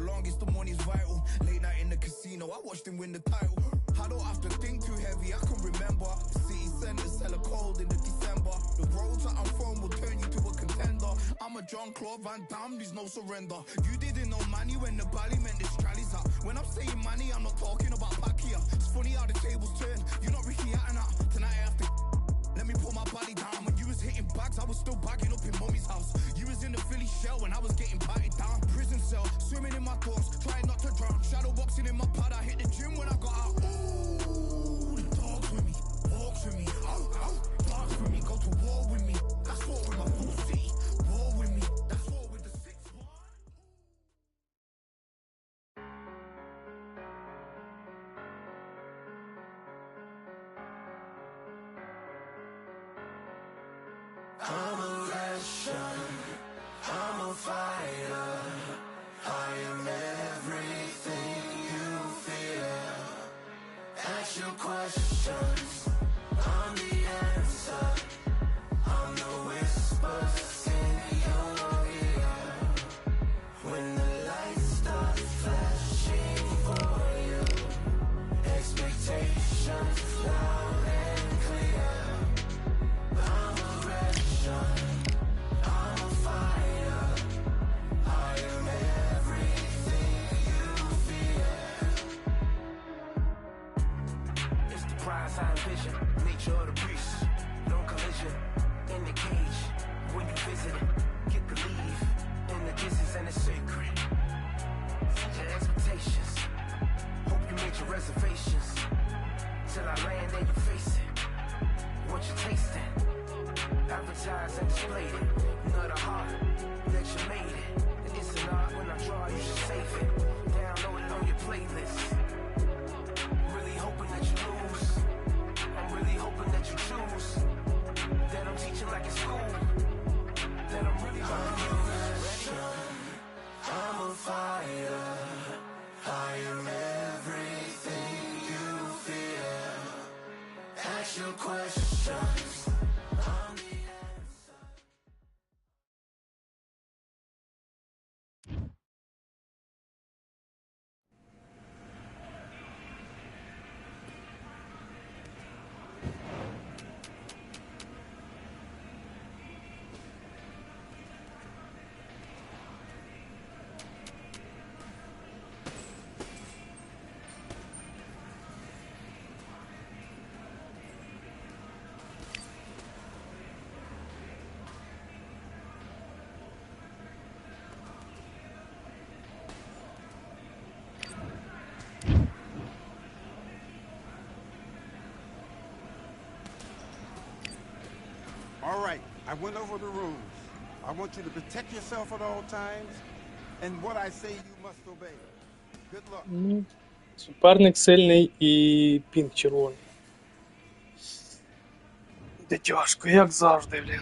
longest, the money's vital. Late night in the casino, I watched him win the title. I don't have to think too heavy, I can remember. City centers hella cold in the December. The roads that I'm from will turn you to a contender. I'm a Jean-Claude Van Damme, there's no surrender. You didn't know money when the bally meant the strallies up. When I'm saying money, I'm not talking about Pacquiao. It's funny how the tables turn. You're not Ricky Hatton. Tonight I have to let me put my body down. When you was hitting bags, I was still bagging up in mommy's house. You was in the Philly shell when I was getting patted down. Prison cell, swimming in my thoughts, trying not to drown. Shadow boxing in my pad, I hit the gym when I got out. Ooh, the dogs with me, walks with me, dogs with me, go to war with me. That's war with my full city, war with me. That's war with the 6-1. I'm a Russian, I'm a fighter. I am everything you fear. Ask your questions, I'm the answer. I'm the whispers in your ear. When the lights start flashing for you, expectations loud and clear. I'm a Russian, I'm a fighter. I am everything you fear. It's the prize I envision, nature of the beast. No collision, in the cage. When you visit it, get to leave. In the distance and it's sacred. Set your expectations, hope you made your reservations. Till I land and you face it. What you tasting? Advertise and display it. Not a heart that you made it. And it's an art when I draw, you should save it. Download it on your playlist. Really hoping that you lose. I'm really hoping that you choose. That I'm teaching like it's school. That I'm really hoping you ready. I'm a fighter. I am everything you fear. Ask your questions. I'm the answer. All right, I went over the rules. I want you to protect yourself at all times, and what I say you must obey. Good luck. Суперник сильний і пінг червоний. Де тяжко, як завжди, блін.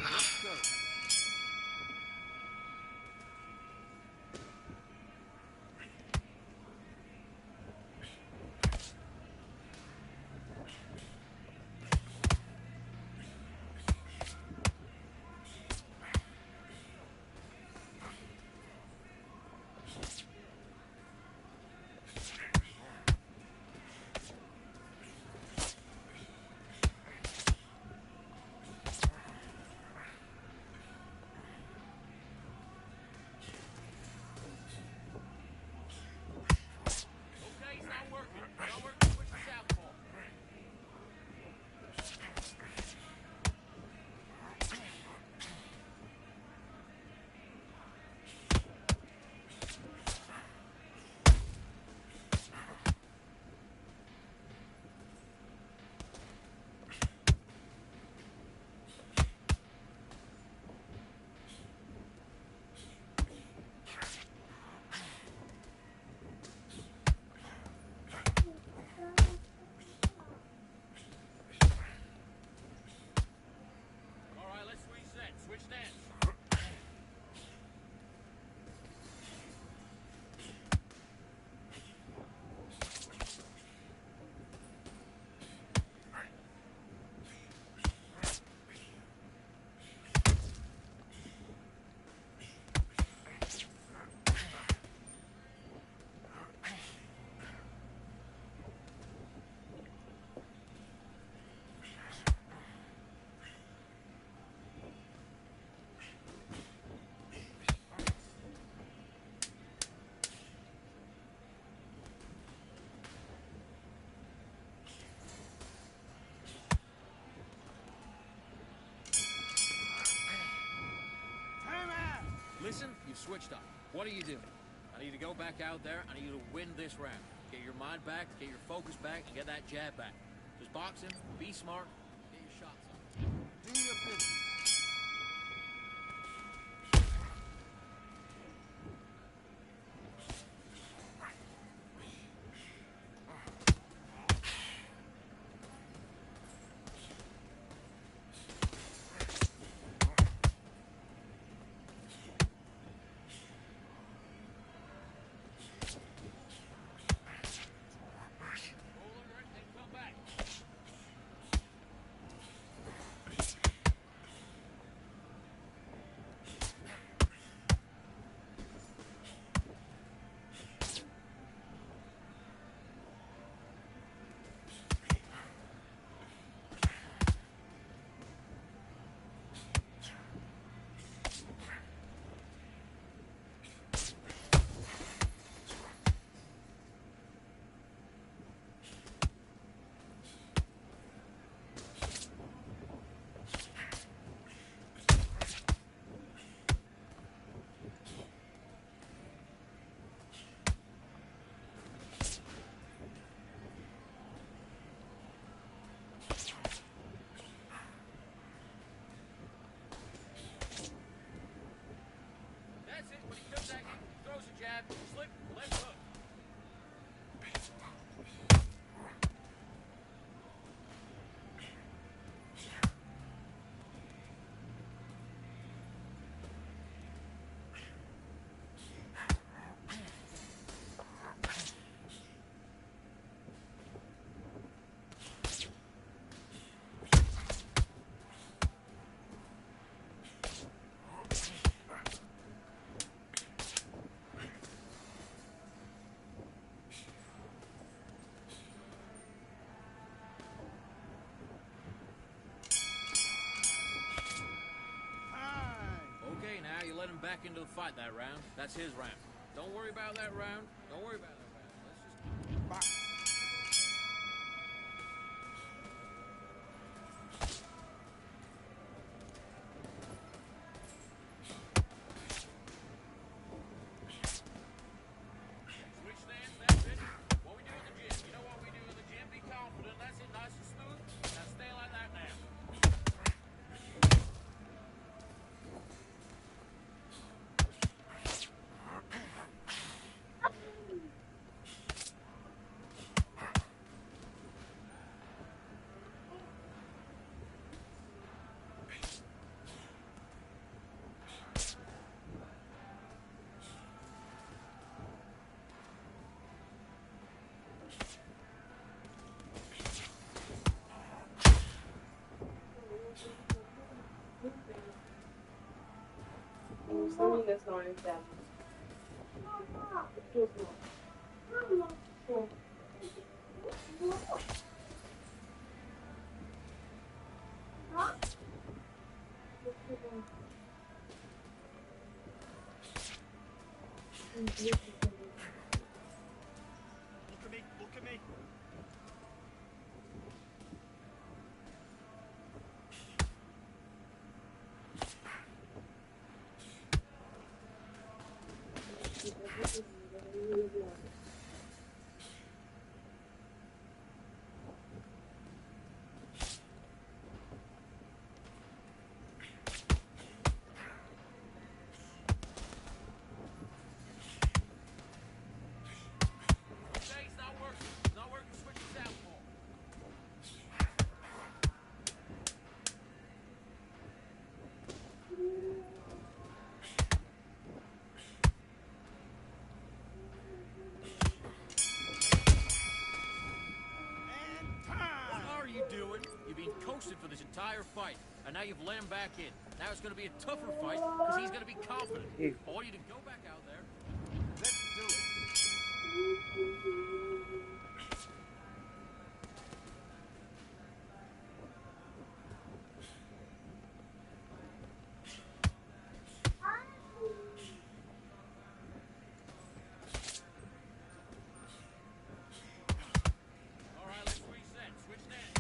Listen, you've switched up. What are you doing? I need you to go back out there. I need you to win this round. Get your mind back, get your focus back, and get that jab back. Just box him, be smart, get your shots up. Do your business. Roll under it, then come back. That's it. When he comes at you, throws a jab, slip, left hook. Okay, now you let him back into the fight that round. That's his round. Don't worry about that round. Don't worry about that round. Let's just... Box. Switch stance, that's it. What we do in the gym. You know what we do in the gym? Be confident. That's it, nice and smooth. Now stay like that now. Самі не знаю, де. Хто знає? Що? Look at me. Look at me. Okay, it's not working. It's not working. Switch to southpaw. And time. What are you doing? You've been coasted for this entire fight, and now you've let him back in. Now it's going to be a tougher fight because he's going to be confident. I want you to go back out there. Let's do it. All right, let's reset. Switch stance.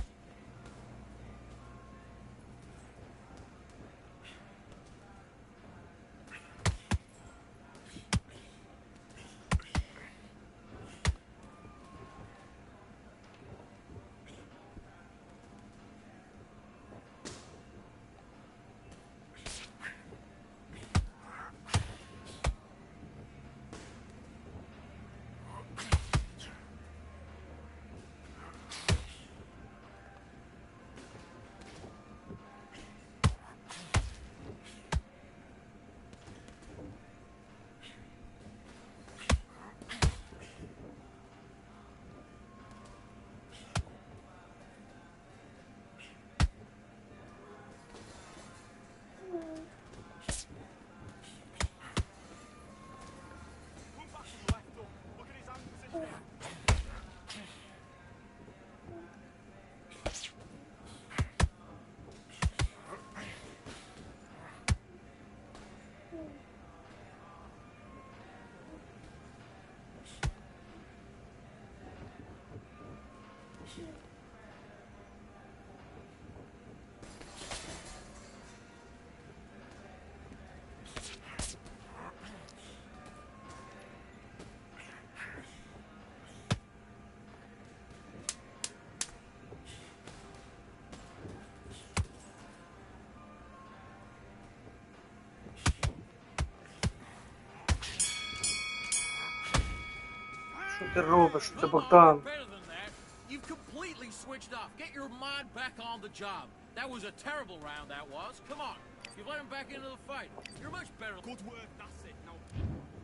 Що ти робиш? Це Come on, Богдан. you're better than that. You've completely switched off. Get your mind back on the job. That was a terrible round, that was. Come on. You've let him back into the fight. You're much better. Good work, that's it. Now,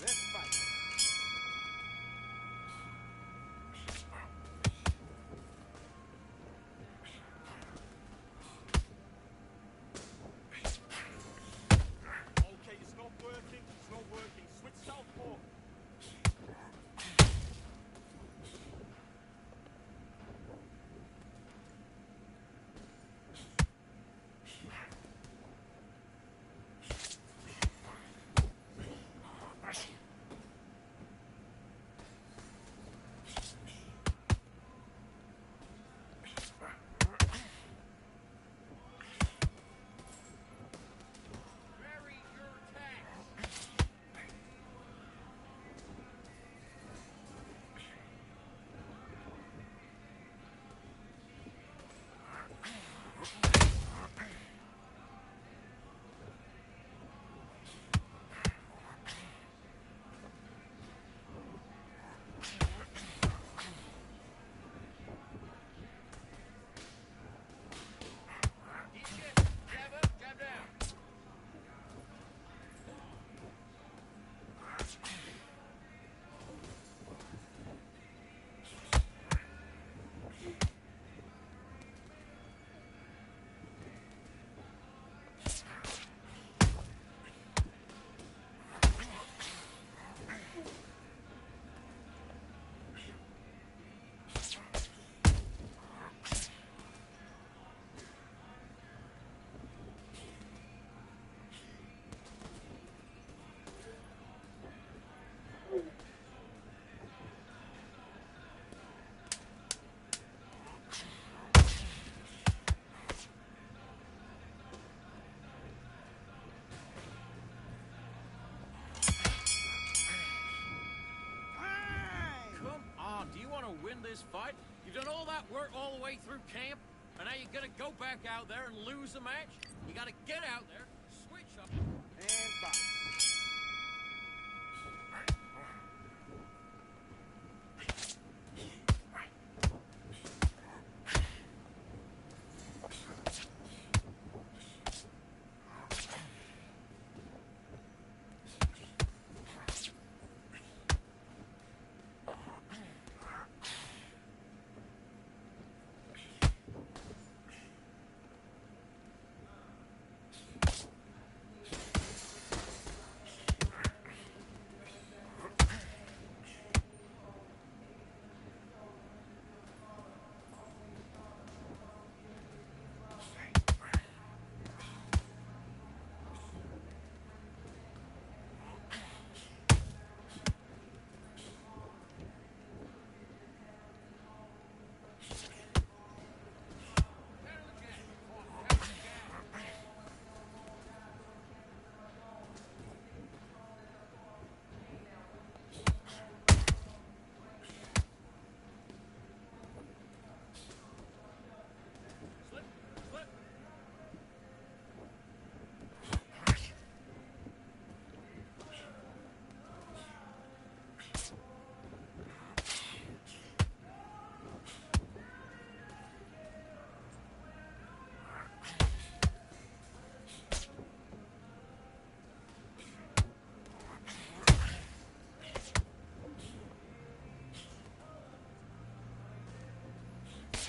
let's fight. Okay, it's not working. It's not working. Switch southpaw. Vary your attacks. Each shift. Jab up, jab down. Come on, do you want to win this fight? You've done all that work all the way through camp, and now you're gonna go back out there and lose the match? You gotta get out there, switch up. And back. Slip, slip.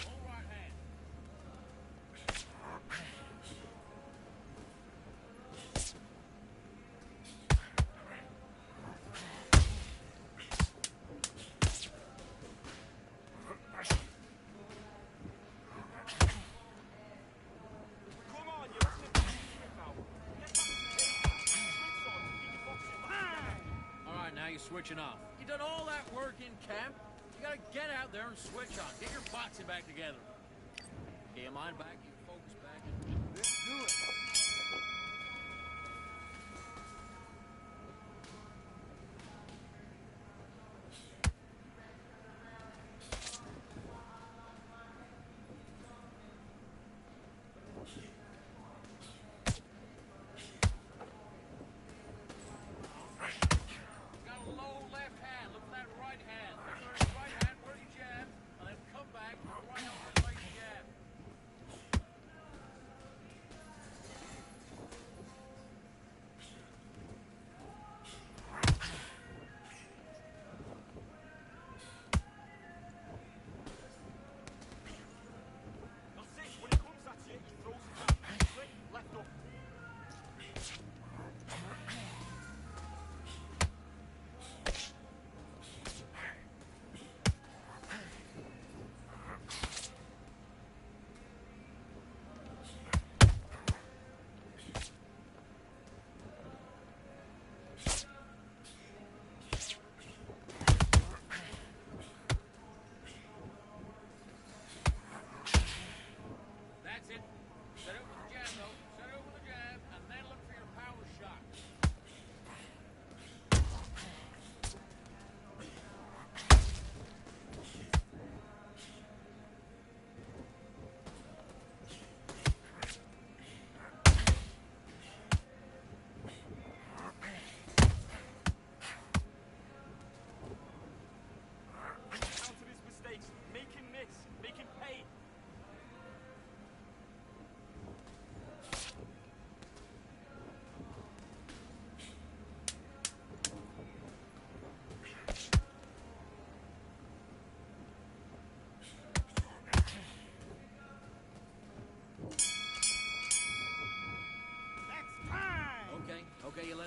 All right hand. Come on, you're listening to me now. Get back to the cage. Switch on. Get your boxing back. All right, now you're switching off. You done all that work in camp. You gotta get out there and switch on. Get your boxing back together. Get your mind back, get your focus back. Let's do it. Got a low left hand. Look for that right hand.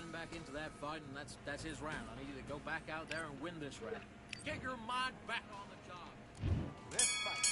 getting back into that fight, and that's his round. I need you to go back out there and win this round. Get your mind back on the job. Let's fight.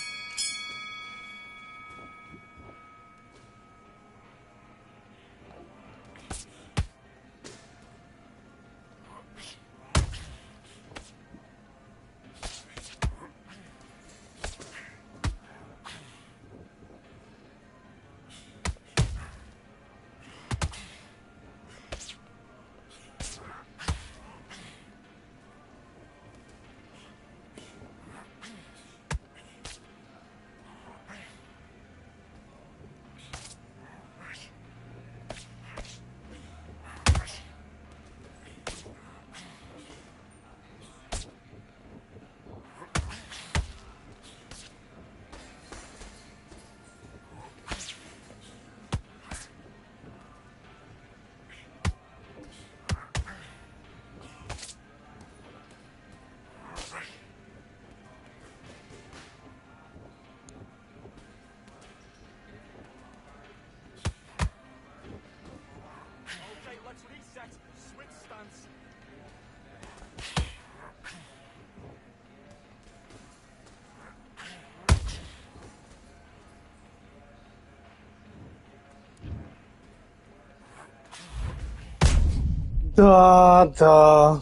Да.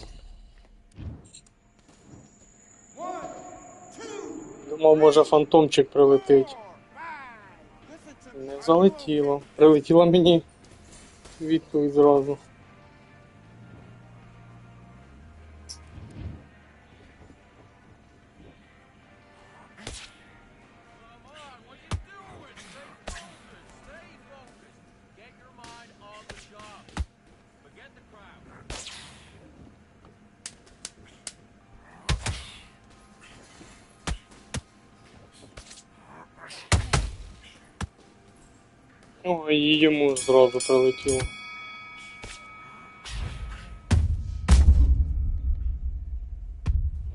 Думав, може фантомчик прилетить. Не залетіло. Прилетіла мені відповідь зразу. Come on, what you doing? Stay focused. Stay focused. Get your mind on the job. Forget the crowd. О, і йому зразу прилетіло.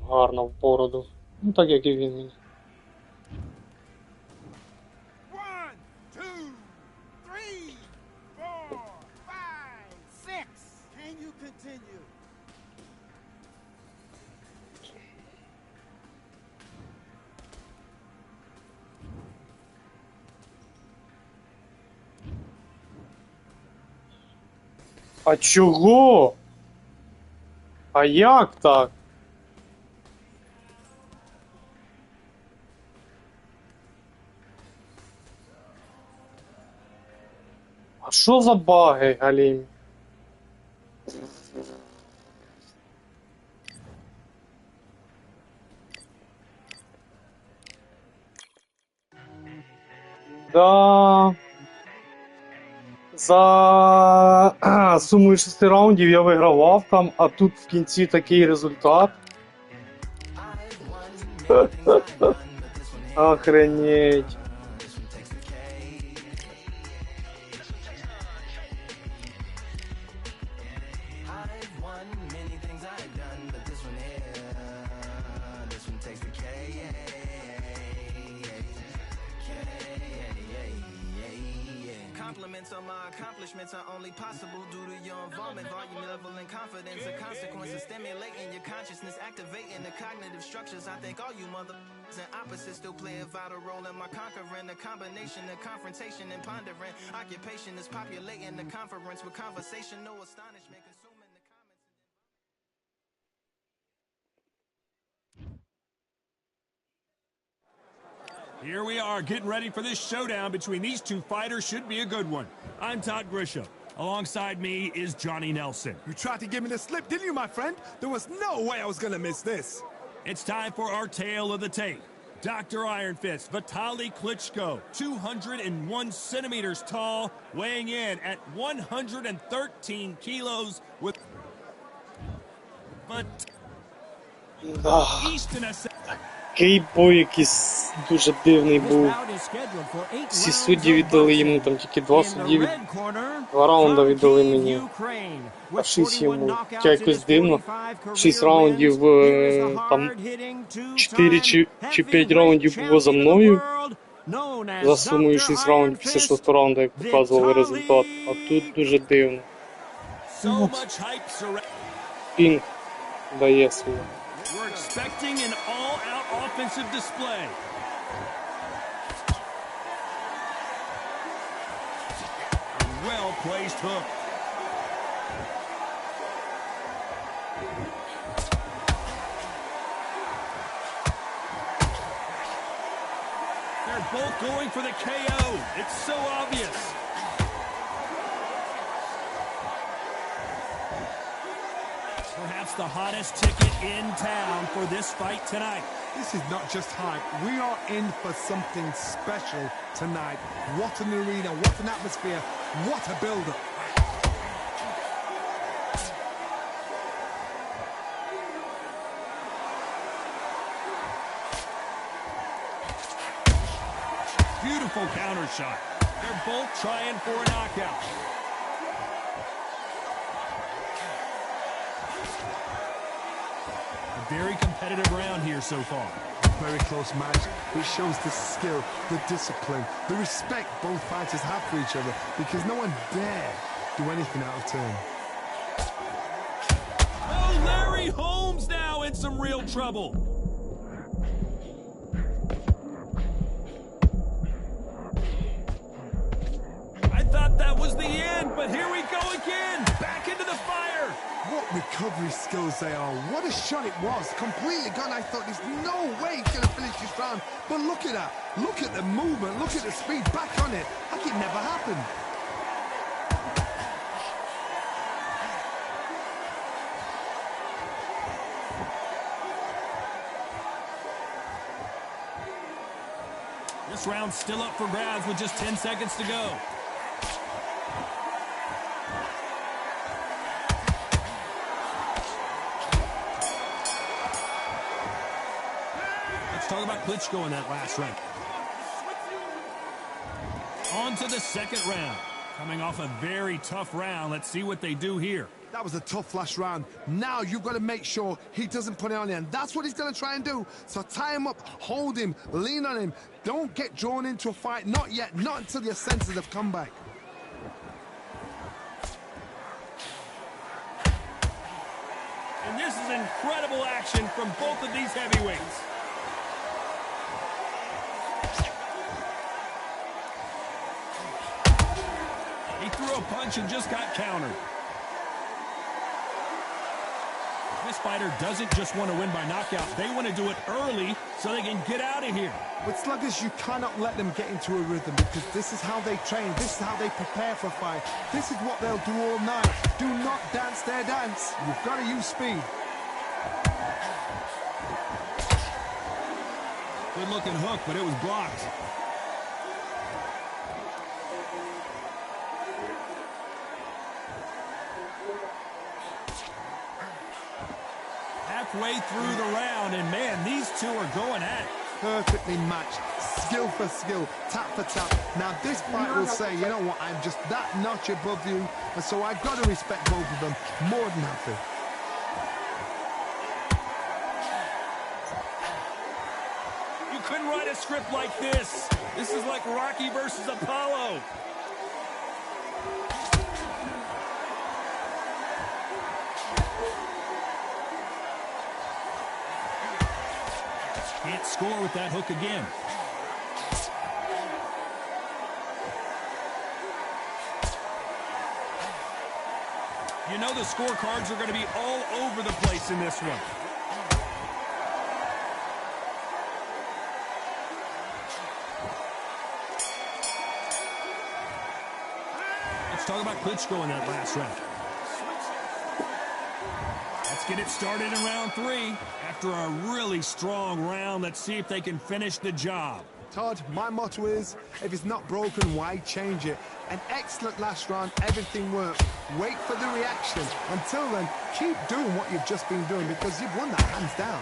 Гарно в бороду. Ну так як і він мені. 1, 2, 3, 4, 5, 6. Can you continue? А чого? А як так? А що за баги, Галім? Да. За сумою 6 раундів я вигравав там, а тут в кінці такий результат. Охренеть. Compliments on my accomplishments are only possible due to your involvement, volume, level, and confidence. The consequences stimulating your consciousness, activating the cognitive structures. I think all you motherfuckers and opposites still play a vital role in my conquering. The combination of confrontation and pondering. Occupation is populating the conference with conversation, no astonishment, consuming the comments. Here we are, getting ready for this showdown between these two fighters. Should be a good one. I'm Todd Grisham. Alongside me is Johnny Nelson. You tried to give me the slip, didn't you, my friend? There was no way I was gonna miss this. It's time for our tale of the tape. Dr. Iron Fist, Vitaly Klitschko, 201 centimeters tall, weighing in at 113 kilos with... But... Да. Такий бой якийсь дуже дивний був. Всі судді віддали йому, там тільки 2 судді, 2 раунда віддали мені, а 6 йому. Хоча якось дивно, 6 раундів, там 4 чи 5 раундів було за мною, за сумою 6 раундів, після 6 раунда, як показували результат, а тут дуже дивно. So much hype surrounding. Пінг дає свій. We're expecting an all-out offensive display. Well-placed hook. They're both going for the KO. It's so obvious. Perhaps the hottest ticket in town for this fight tonight. This is not just hype. We are in for something special tonight. What an arena, what an atmosphere, what a build-up. Beautiful counter shot. They're both trying for a knockout. A very competitive round here so far. Very close match. It shows the skill, the discipline, the respect both fighters have for each other, because no one dare do anything out of turn. Oh, Larry Holmes now in some real trouble. I thought that was the end, but here we go again. Back into the fire. What recovery skills they are. What a shot it was. Completely gone. I thought there's no way he's going to finish this round. But look at that. Look at the movement. Look at the speed. Back on it. Like it never happened. This round's still up for grabs with just 10 seconds to go. Let's talk about Klitschko in that last round. On to the second round. Coming off a very tough round. Let's see what they do here. That was a tough last round. Now you've got to make sure he doesn't put it on you, and that's what he's going to try and do. So tie him up, hold him, lean on him. Don't get drawn into a fight. Not yet. Not until your senses have come back. And this is incredible action from both of these heavyweights. He threw a punch and just got countered. This fighter doesn't just want to win by knockout. They want to do it early so they can get out of here. With sluggers, you cannot let them get into a rhythm, because this is how they train. This is how they prepare for a fight. This is what they'll do all night. Do not dance their dance. You've got to use speed. Good looking hook, but it was blocked. Halfway through the round, and man, these two are going at it. Perfectly matched, skill for skill, tap for tap. Now this fight will say, you know what, I'm just that notch above you, and so I've got to respect both of them more than happy. You couldn't write a script like this. This is like Rocky versus Apollo. Can't score with that hook again. You know the scorecards are going to be all over the place in this one. Let's talk about Klitschko in that last round. Let's get it started in round 3. After a really strong round, let's see if they can finish the job. Todd, my motto is, if it's not broken, why change it? An excellent last round, everything worked. Wait for the reaction. Until then, keep doing what you've just been doing, because you've won that hands down.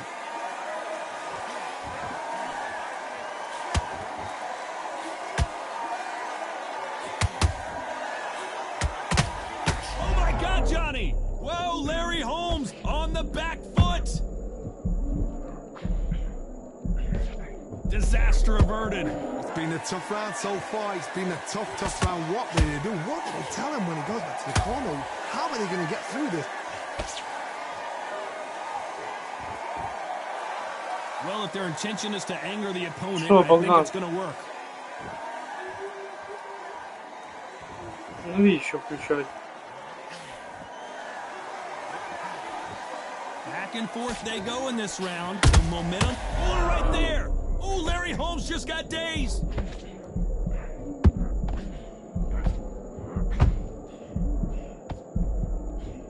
Oh my God, Johnny! Whoa, Larry Holmes on the back foot! Disaster averted. It's been a tough round so far. It's been a tough round. What did they do? What did they tell him when he goes back to the corner? How are they going to get through this? Well, if their intention is to anger the opponent, Что, I think Богдан? it's going to work. Навіщо включати? Back and forth they go in this round. The momentum. Oh, right there. Oh, Larry Holmes just got dazed.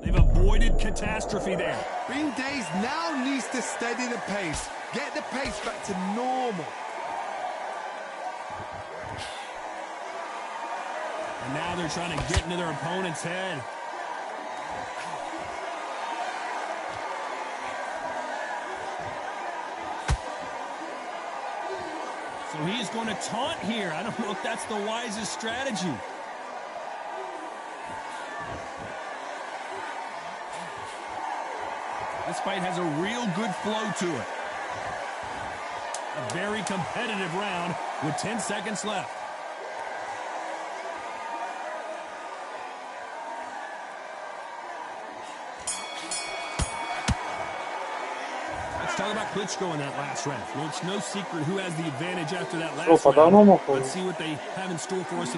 They've avoided catastrophe there. Being dazed now needs to steady the pace. Get the pace back to normal. And now they're trying to get into their opponent's head. So he's going to taunt here. I don't know if that's the wisest strategy. This fight has a real good flow to it. A very competitive round with 10 seconds left. Let's talk about Klitschko in that last round. Well, it's no secret who has the advantage after that last Что, по round. данному Let's see what they have in store for us.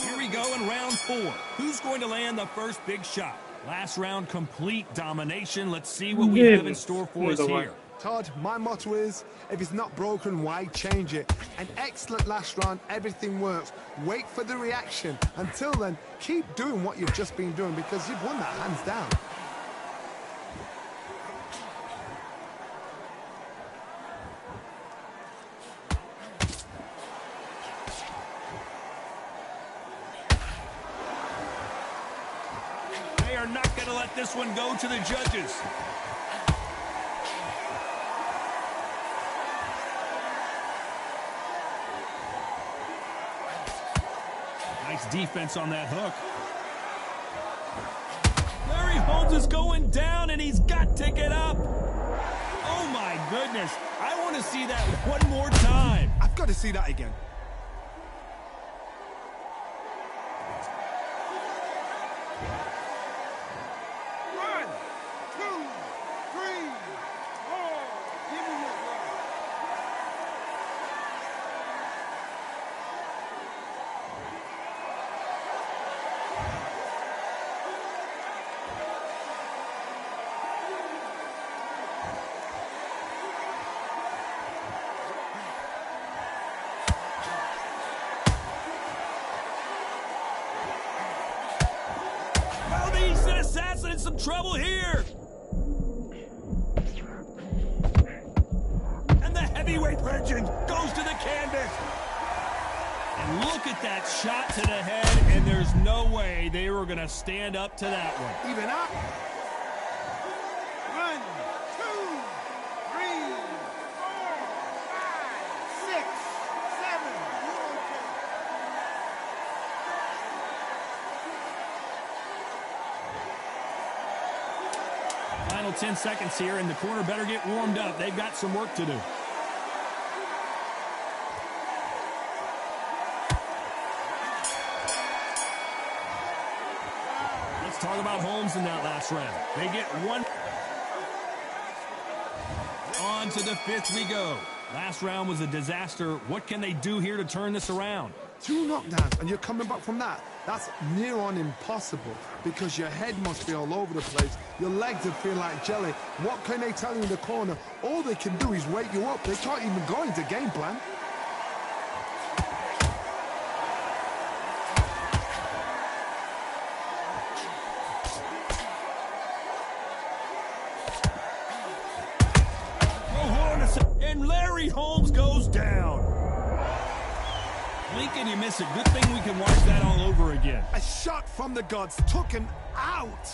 Here we go in round 4. Who's going to land the first big shot? Last round, complete domination. Let's see what we have in store for us here. Todd, my motto is, if it's not broken, why change it? An excellent last round, everything works. Wait for the reaction. Until then, keep doing what you've just been doing because you've won that hands down. They are not going to let this one go to the judges. Nice defense on that hook. Larry Holmes is going down, and he's got to get up. Oh, my goodness. I want to see that one more time. I've got to see that again. He's an assassin in some trouble here. And the heavyweight legend goes to the canvas. And look at that shot to the head, and there's no way they were going to stand up to that one. Even up. 1, 2, 3, 4, 5, 6, 7. Final 10 seconds here, and the corner better get warmed up. They've got some work to do. Let's talk about Holmes in that last round. They get one. On to the 5th we go. Last round was a disaster. What can they do here to turn this around? 2 knockdowns, and you're coming back from that. That's near on impossible because your head must be all over the place. Your legs would feel like jelly. What can they tell you in the corner? All they can do is wake you up. They can't even go into game plan. And Larry Holmes goes down. Blink and you miss it. Good thing we can watch that all over again. A shot from the gods took him out.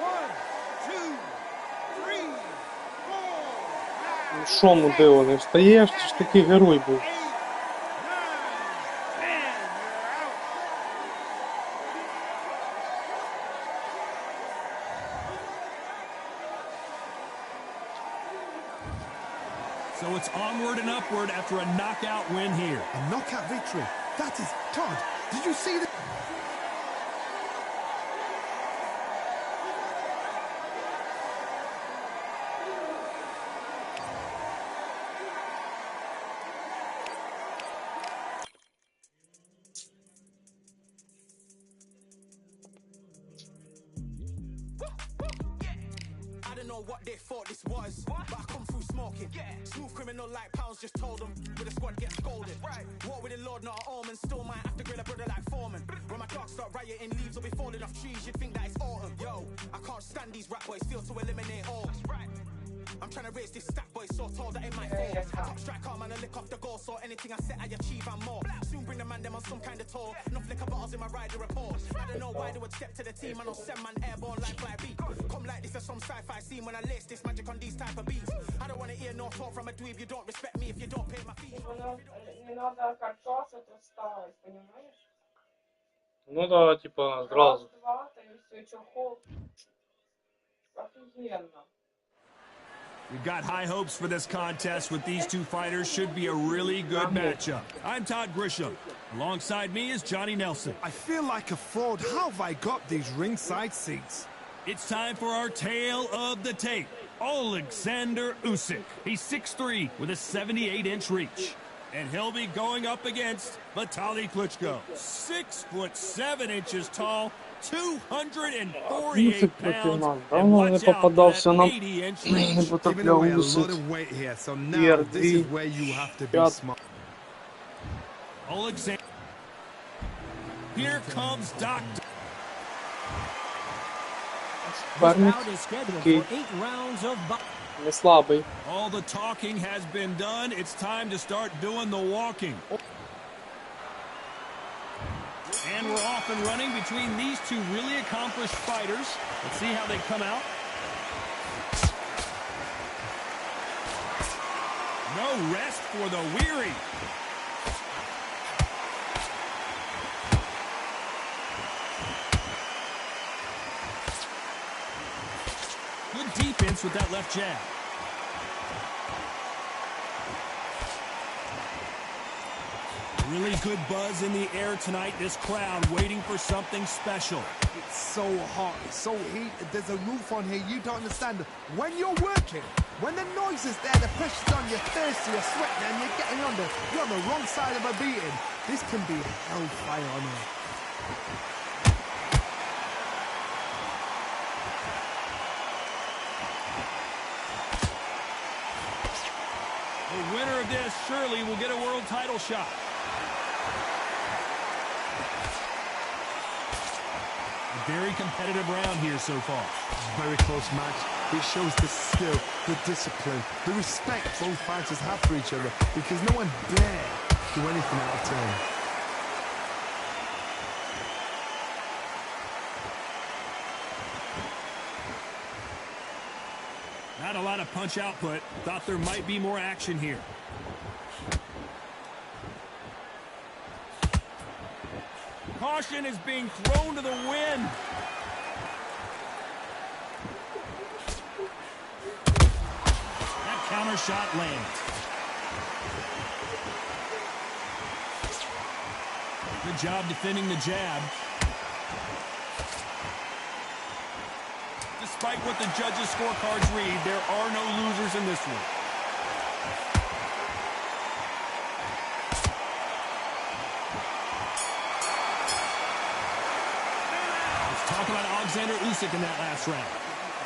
1, 2, 3, 4, 5. Що, мудило, не встаєш? Ти ж такий герой був. So it's onward and upward after a knockout win here. A knockout victory. That is, Todd, did you see that? I don't know what they thought this was, but I come through smoking. Smooth criminal like pounds, just told them with a squad get scolded. Walk with the Lord, not an almond. Still might have to grill a brother like Foreman. When my dogs start rioting, leaves will be falling off trees. You'd think that it's autumn. Yo, I can't stand these rap boys, feel to eliminate all. I'm trying to raise this stat boy so tall that it might fall. Top striker, man, I lick off the goal, so anything I set, I achieve and more. Soon bring the man them on some kind of tour. Enough liquor bottles in my rider report. I don't know why they would step to the team. I know send man airborne like fly beat. Come like this as some sci-fi scene when I lace this magic on these type of beats. I don't want to hear no talk from a dweeb. You don't respect me if you don't pay my fees. Не надо картофель, это ставить, понимаешь? Ну да, типа, сразу. Раз, два, и все, чехол. Офигенно. We've got high hopes for this contest with these two fighters. Should be a really good matchup. I'm Todd Grisham. Alongside me is Johnny Nelson. I feel like a fraud. How have I got these ringside seats? It's time for our tale of the tape. Alexander Usyk. He's 6'3" with a 78-inch reach. And he'll be going up against Vitaly Klitschko. 6'7" tall, 248 pounds. And watch out for that 80-inch reach. Giving away a lot of weight here, so now this is where you have to be smart. Alexander. Here comes Doctor. Парник такий не слабий. All the talking has been done. It's time to start doing the walking. And we're off and running between these two really accomplished fighters. Let's see how they come out. No rest for the weary. Good defense with that left jab. Really good buzz in the air tonight. This crowd waiting for something special. It's so hot, it's so heated. There's a roof on here you don't understand. When you're working, when the noise is there, the pressure's on, you're thirsty, you're sweating, and you're getting under. You're on the wrong side of a beating. This can be hellfire on earth. The winner of this surely will get a world title shot. A very competitive round here so far. Very close match. It shows the skill, the discipline, the respect both fighters have for each other, because no one dare do anything out of turn. Not a lot of punch output. Thought there might be more action here. Caution is being thrown to the wind. That counter shot lands. Good job defending the jab. Despite what the judges' scorecards read, there are no losers in this one. Let's talk about Alexander Usyk in that last round.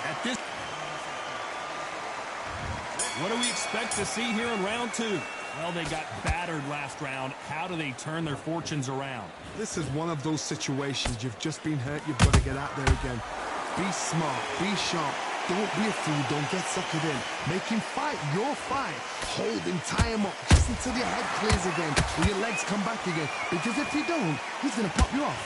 At this, what do we expect to see here in round two? Well, they got battered last round. How do they turn their fortunes around? This is one of those situations. You've just been hurt. You've got to get out there again. Be smart, be sharp, don't be a fool, don't get suckered in. Make him fight your fight. Hold him, tie him up, just until your head clears again, or your legs come back again. Because if you don't, he's going to pop you off.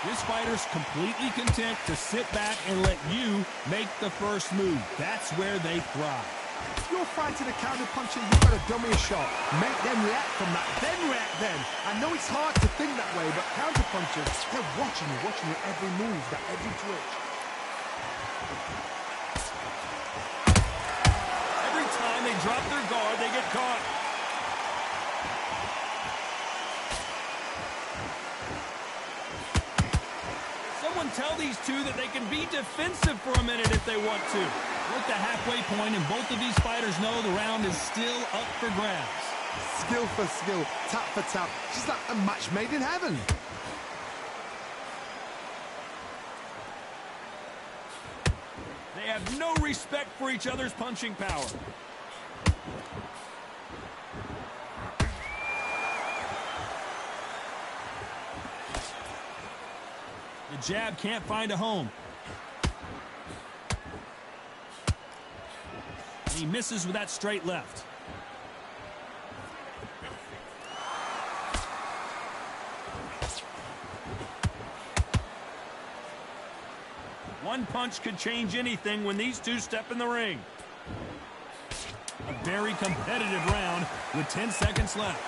This fighter's completely content to sit back and let you make the first move. That's where they thrive. If you're fighting a counter puncher, you've got to dummy a shot. Make them react from that, then react then. I know it's hard to think that way, but counter punchers, they're watching you every move, that every twitch. drop their guard, they get caught. Someone tell these two that they can be defensive for a minute if they want to. We're at the halfway point, and both of these fighters know the round is still up for grabs. Skill for skill, tap for tap, just like a match made in heaven. They have no respect for each other's punching power. The jab can't find a home. And he misses with that straight left. One punch could change anything when these two step in the ring. A very competitive round with 10 seconds left.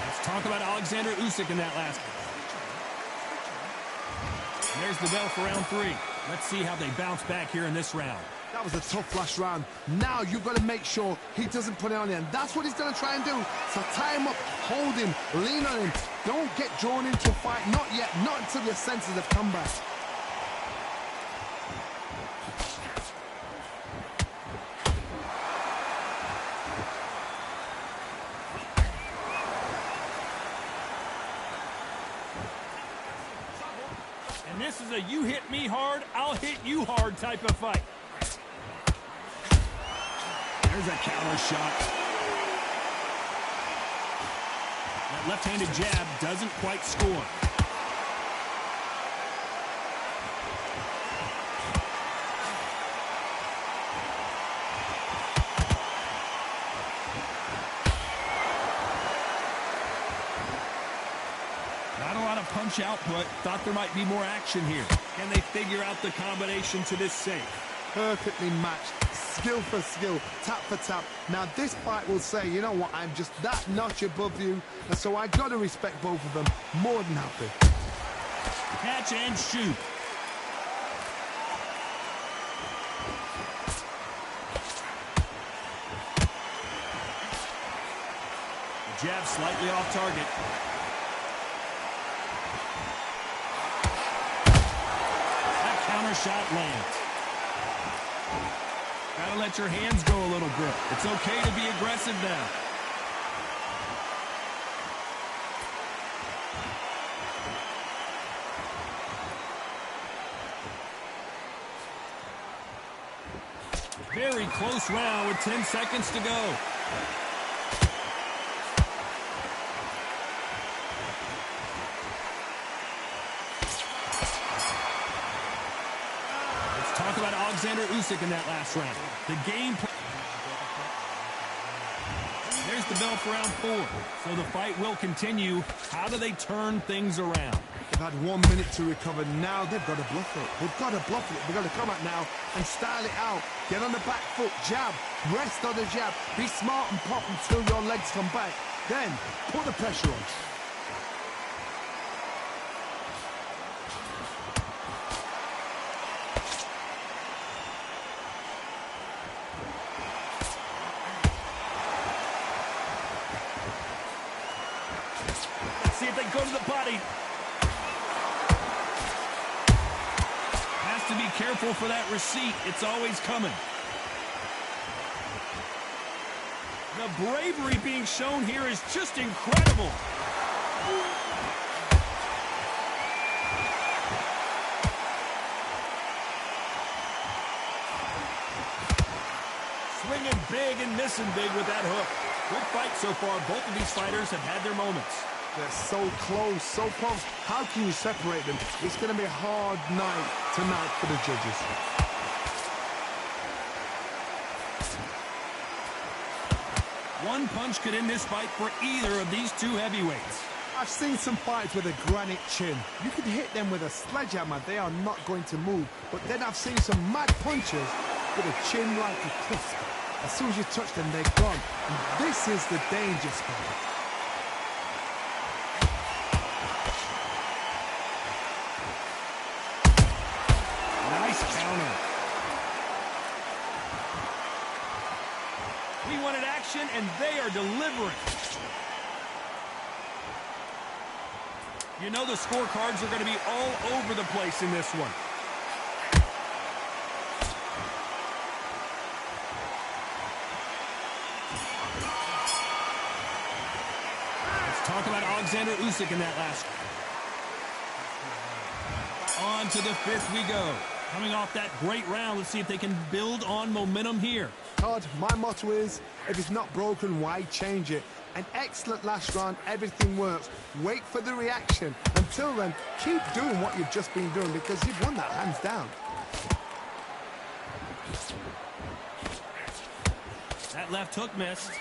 Let's talk about Alexander Usyk in that last one. And there's the bell for round 3. Let's see how they bounce back here in this round. That was a tough last round. Now you've got to make sure he doesn't put it on you, and that's what he's going to try and do. So tie him up, hold him, lean on him. Don't get drawn into a fight. Not yet. Not until your senses have come back. And this is a you hit me hard, I'll hit you hard type of fight. There's a counter shot. That left-handed jab doesn't quite score. Not a lot of punch output. Thought there might be more action here. Can they figure out the combination to this safe? Perfectly matched. Skill for skill, tap for tap. Now this fight will say, you know what, I'm just that notch above you, and so I got to respect both of them. More than happy. Catch and shoot. The jab slightly off target. That counter shot lands. Gotta let your hands go a little bit. It's okay to be aggressive now. Very close round with 10 seconds to go. Talk about Alexander Usyk in that last round. The game plan. There's the bell for round 4. So the fight will continue. How do they turn things around? They've had 1 minute to recover. Now they've got to bluff it. They've got to bluff it. They've got to come out now and style it out. Get on the back foot, jab, rest on the jab. Be smart and pop until your legs come back. Then put the pressure on. See if they go to the body. Has to be careful for that receipt. It's always coming. The bravery being shown here is just incredible. Swinging big and missing big with that hook. Good fight so far. Both of these fighters have had their moments. They're so close, so close. How can you separate them? It's going to be a hard night tonight for the judges. One punch could end this fight for either of these two heavyweights. I've seen some fights with a granite chin. You can hit them with a sledgehammer. They are not going to move. But then I've seen some mad punchers with a chin like a cliff. As soon as you touch them, they're gone. And this is the danger spot. and they are delivering. You know the scorecards are going to be all over the place in this one. Let's talk about Alexander Usyk in that last. On to the fifth we go. Coming off that great round, let's see if they can build on momentum here. Todd, my motto is, if it's not broken, why change it? An excellent last round, everything works. Wait for the reaction. Until then, keep doing what you've just been doing because you've won that hands down. That left hook missed.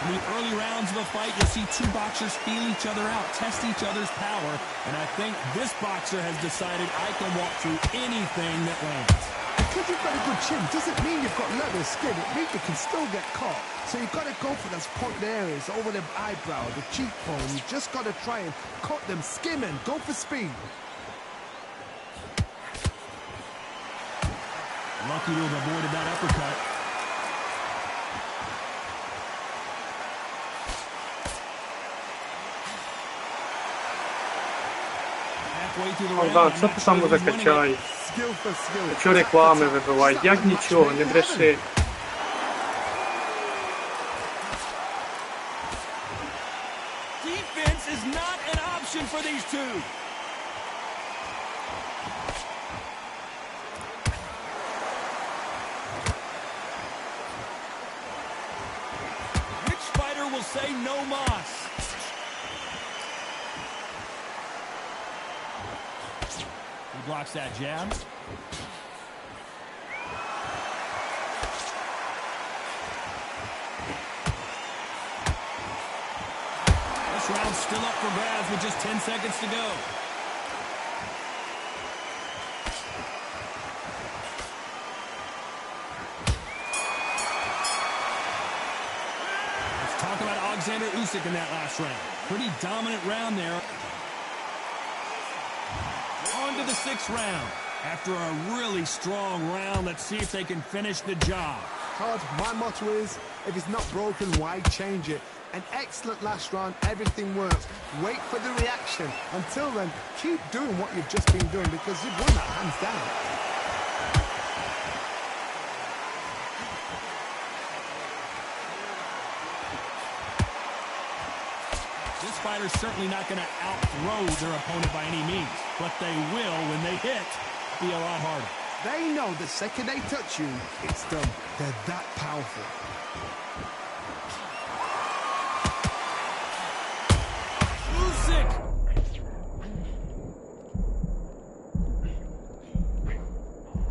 In the early rounds of a fight, you'll see two boxers feel each other out, test each other's power, and I think this boxer has decided I can walk through anything that lands. Because you've got a good chin doesn't mean you've got leather skin. It means you can still get caught. So you've got to go for those pointed areas over the eyebrow, the cheekbone. You've just got to try and cut them, skim and go for speed. Lucky to have avoided that uppercut. Богдан, що ти там закачай? Що реклами вибивають? Як нічого, не бреши. Defense is not an option for these two. Which fighter will say no mas? Blocks that jab. This round's still up for grabs with just 10 seconds to go. Let's talk about Alexander Usyk in that last round. Pretty dominant round there. To the sixth round. After a really strong round, let's see if they can finish the job. Todd, my motto is, if it's not broken, why change it? An excellent last round, everything works. Wait for the reaction. Until then, keep doing what you've just been doing because you've won that hands down. This fighter's certainly not going to outthrow their opponent by any means, but they will, when they hit, be a lot harder. They know the second they touch you, it's done. They're that powerful. Usyk!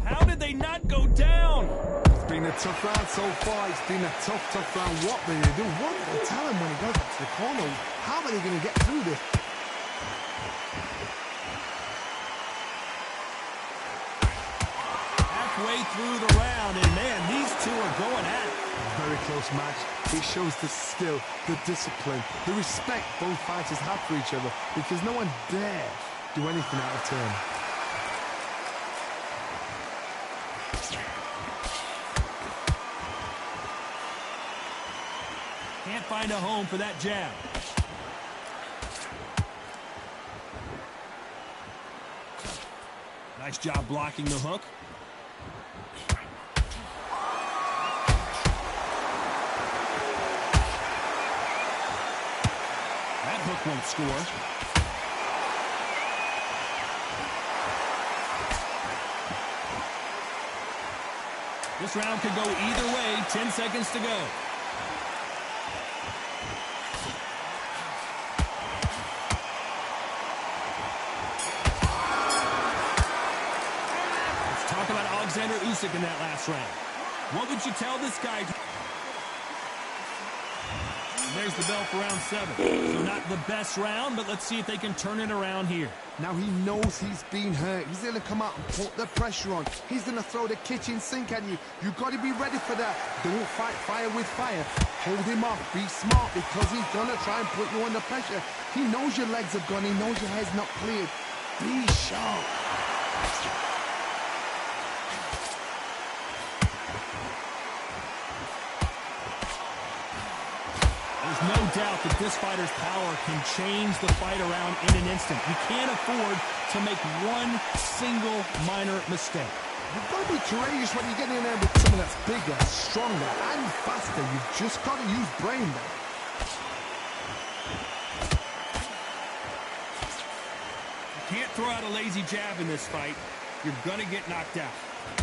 How did they not go down? It's been a tough round so far. It's been a tough round. What will they do? What will they tell him when he goes back to the corner? How are they going to get through this? Halfway through the round, and man, these two are going at it. Very close match. It shows the skill, the discipline, the respect both fighters have for each other because no one dare do anything out of turn. Can't find a home for that jab. Nice job blocking the hook. That hook won't score. This round could go either way. 10 seconds to go. Alexander Usyk in that last round. What would you tell this guy? There's the bell for round 7. So not the best round, but let's see if they can turn it around here. Now he knows he's been hurt. He's going to come out and put the pressure on. He's going to throw the kitchen sink at you. You've got to be ready for that. Don't fight fire with fire. Hold him off. Be smart because he's going to try and put you under pressure. He knows your legs are gone. He knows your head's not cleared. Be sharp. There's no doubt that this fighter's power can change the fight around in an instant. You can't afford to make one single minor mistake. You've got to be courageous when you're getting in there with someone that's bigger, stronger, and faster. You've just got to use brain there. You can't throw out a lazy jab in this fight. You're going to get knocked out.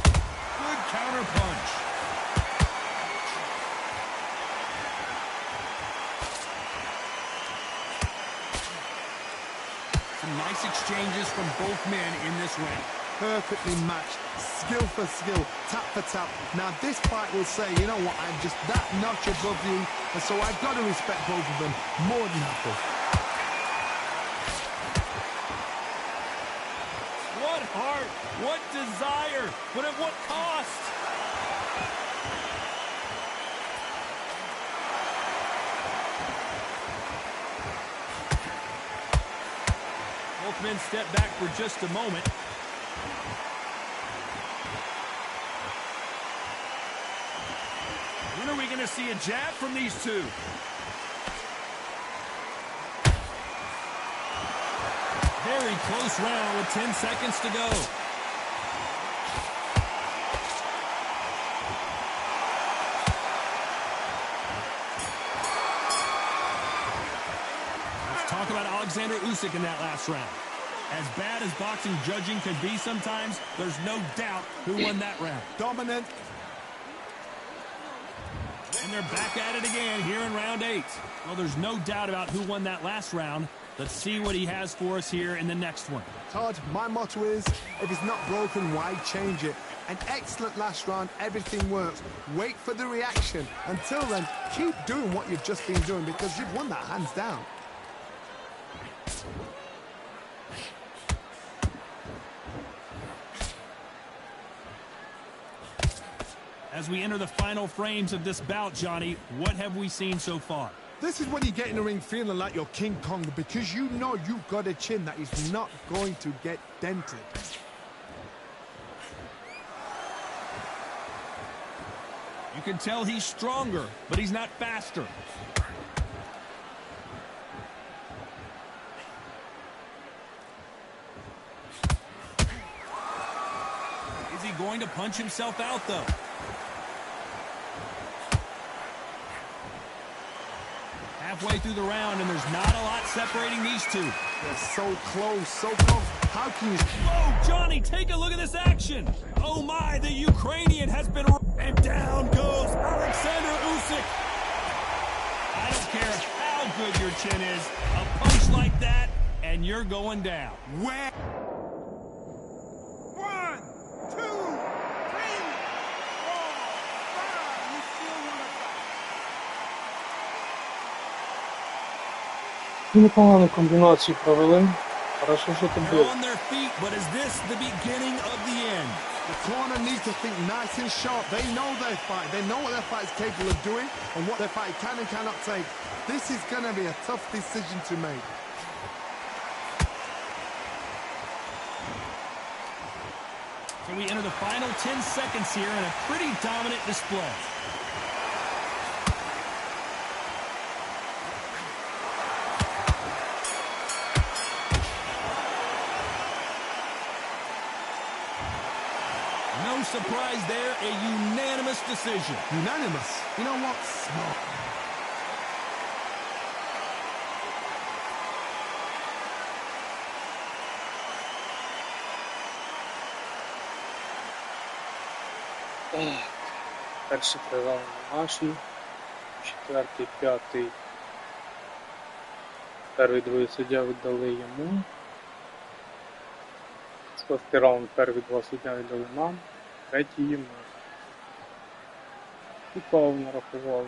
Good counter punch. Some nice exchanges from both men in this round. Perfectly matched, skill for skill, tap for tap. Now this fight will say, you know what, I'm just that notch above you, and so I've got to respect both of them more than happy. What heart, what desire, but at what cost? Both men step back for just a moment. When are we going to see a jab from these two? Very close round with 10 seconds to go. Let's talk about Alexander Usyk in that last round. As bad as boxing judging can be sometimes, there's no doubt who won that round. Dominant. And they're back at it again here in round 8. Well, there's no doubt about who won that last round. Let's see what he has for us here in the next one. Todd, my motto is, if it's not broken, why change it? An excellent last round, everything works. Wait for the reaction. Until then, keep doing what you've just been doing because you've won that hands down. As we enter the final frames of this bout, Johnny, what have we seen so far? This is when you get in the ring feeling like you're King Kong because you know you've got a chin that is not going to get dented. You can tell he's stronger, but he's not faster. Is he going to punch himself out, though? Halfway through the round, and there's not a lot separating these two. They're so close, so close. How can you... Whoa, Johnny, take a look at this action. Oh, my, the Ukrainian has been... And down goes Alexander Usyk. I don't care how good your chin is. A punch like that, and you're going down. Where? 1, 2, 3, 4, 5. You still want to fight? Непогану комбінацію провели. Хорошо, що ти They're бив. on their feet, but is this the beginning of the end? The corner needs to think nice and sharp. They know their fight. They know what their fight is capable of doing and what their fight can and cannot take. This is going to be a tough decision to make. So we enter the final 10 seconds here in a pretty dominant display. No surprise there, a unanimous decision. Unanimous. You know what? Smart. Перший три раунди наші. Четвертий, п'ятий. Перший, другий суддя віддали йому. Шостий раунд перші два суддя віддали нам. Третій йому. І пау нарахували.